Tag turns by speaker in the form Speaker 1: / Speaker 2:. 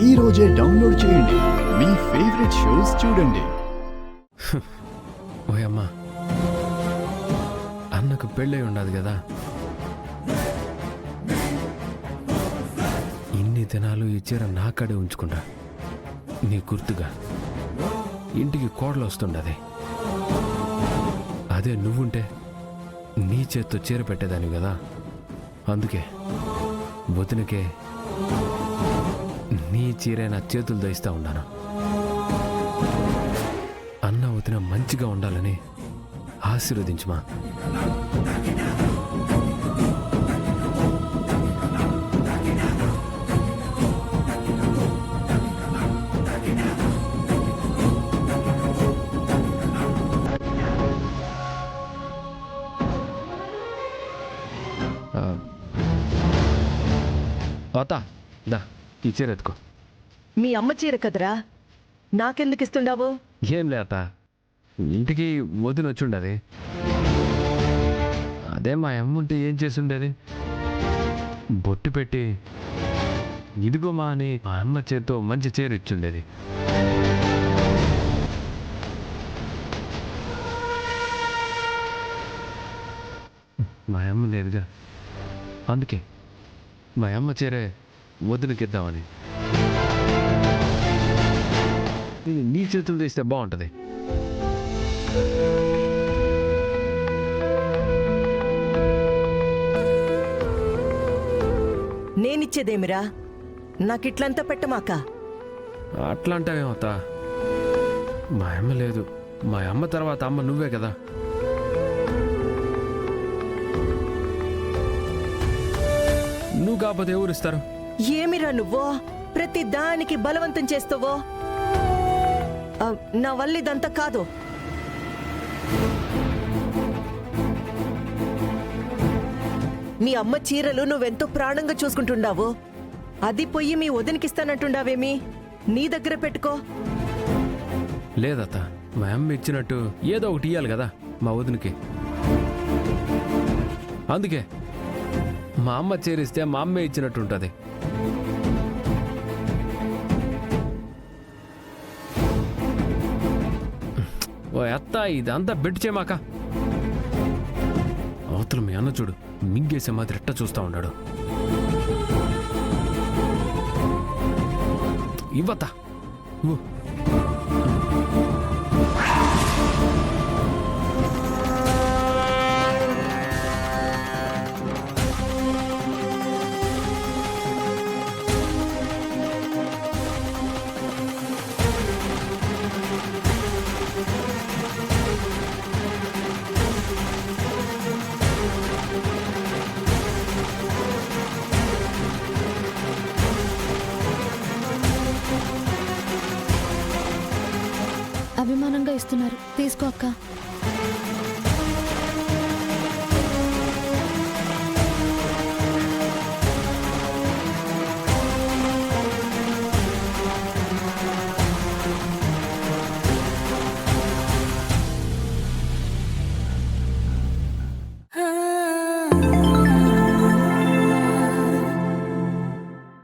Speaker 1: ఈ రోజే డౌన్లోడ్ చేయండి. మీ ఫేవరెట్ షోస్ చూడండి.
Speaker 2: ఓయమ్మా, అన్నకు పెళ్ళై ఉండదు కదా. ఇన్ని దినాలు ఈ చీర నాకాడే ఉంచుకుంటా. నీ గుర్తుగా ఇంటికి కోడలు వస్తుండది. అదే నువ్వుంటే నీ చేత్తో చీర పెట్టేదాన్ని కదా. అందుకే వదినకే నీ చీరే నా చేతులు దయిస్తా ఉన్నాను. అన్న వదిన మంచిగా ఉండాలని ఆశీర్వదించుమా. అత్తా, దా ఈ చీర ఎత్తుకో.
Speaker 3: మీ అమ్మ చీర కదరా, నాకెందుకు ఇస్తుండావు?
Speaker 2: ఏం లే అత్త, ఇంటికి వదిన వచ్చుండది. అదే మా అమ్మ ఉంటే ఏం చేసుండేది. బొట్టు పెట్టి ఇదిగోమా అని మా అమ్మ చేతితో మంచి చీర ఇచ్చుండేది. మా అమ్మ లేదుగా, అందుకే మా అమ్మ చీరే వదినకిద్దామని. నీ చేతులు తీస్తే బాగుంటుంది.
Speaker 3: నేనిచ్చేదేమిరా, నాకిట్లంతా పెట్టమాక.
Speaker 2: అట్లా అంటావేమవుతా. మా అమ్మ లేదు, మా అమ్మ తర్వాత అమ్మ నువ్వే కదా. నువ్వు కాకపోతే ఎవరు ఇస్తారు?
Speaker 3: ఏమిరా నువ్వు ప్రతి దానికి బలవంతం చేస్తావో? నా వల్ల ఇదంతా కాదు. మీ అమ్మ చీరలు నువ్వెంతో ప్రాణంగా చూసుకుంటుండావు. అది పొయ్యి మీ వదినకిస్తానంటుండావేమి? నీ దగ్గర పెట్టుకో.
Speaker 2: లేదత్త, మా అమ్మ ఇచ్చినట్టు ఏదో ఒకటి ఇయ్యాలి కదా మా వదినకి. అందుకే మా అమ్మ చేరిస్తే మా అమ్మే ఇచ్చినట్టు ఉంటుంది. ఓ అత్త, ఇదంతా బెట్టు చేయమాక. అవతల మీ అన్న చూడు, మింగేసే మాదిరి ఎట్ట చూస్తా ఉన్నాడు. ఇవ్వత్తా.
Speaker 4: అభిమానంగా ఇస్తున్నారు, తీసుకో అక్క.